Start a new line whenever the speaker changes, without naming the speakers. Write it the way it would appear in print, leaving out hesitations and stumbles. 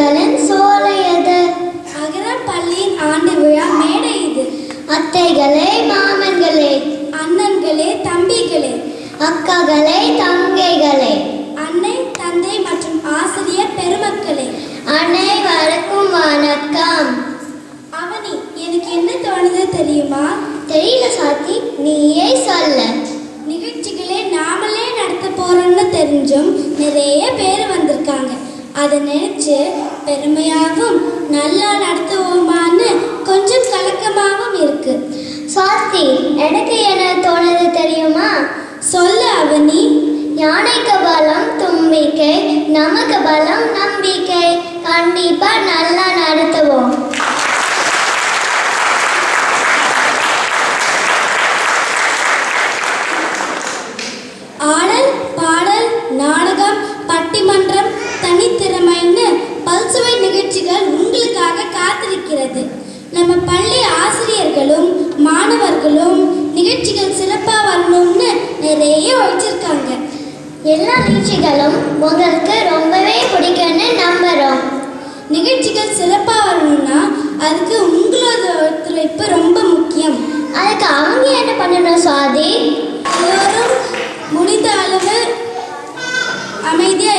சிறுவர்களின் சோலை அது.
அகரம் பள்ளியின் ஆண்டு விழா மேடை இது.
அத்தைகளே, மாமன்களே,
அண்ணன்களே, தம்பிகளே,
அக்காகளே, தங்கைகளே,
அன்னை, தந்தை மற்றும் ஆசிரியர் பெருமக்களே,
அனைவருக்கும் வணக்கம்.
அவனி, எனக்கு என்ன தோணுது தெரியுமா?
தெரியல சாத்தி, நீயே சொல்ல.
நிகழ்ச்சிகளே நாமளே நடத்த போறோம்னு தெரிஞ்சும் நிறைய பேர் வந்திருக்காங்க. அதை நினைச்சு பெருமையாகவும் நல்லா நடத்துவோமான்னு கொஞ்சம் கலக்கமாகவும் இருக்கு.
சாத்தி, எனக்கு என்ன தோணுது தெரியுமா?
சொல்ல அவனி.
யானைக்கு பலம் தும்பிக்கை, நமக்கு பலம் நம்பிக்கை. கண்டிப்பா நல்லா நடத்துவோம்.
ஆடல், பாடல், நாடகம், பட்டிமன்றம், தனித்திறமைன்னு பல்சுவை நிகழ்ச்சிகள் உங்களுக்காக காத்திருக்கிறது. நம்ம பள்ளி ஆசிரியர்களும் மாணவர்களும் நிகழ்ச்சிகள் சிறப்பாக வரணும்னு நிறைய வச்சிருக்காங்க.
எல்லா நிகழ்ச்சிகளும் உங்களுக்கு ரொம்பவே பிடிக்கும்னு நம்புறோம்.
நிகழ்ச்சிகள் சிறப்பாக வரணும்னா அதுக்கு உங்களோட ஒத்துழைப்பு ரொம்ப முக்கியம்.
அதுக்கு அவங்க என்ன பண்ணணும் சுவாதி?
எல்லோரும் முடிந்த அளவு அமைதியாக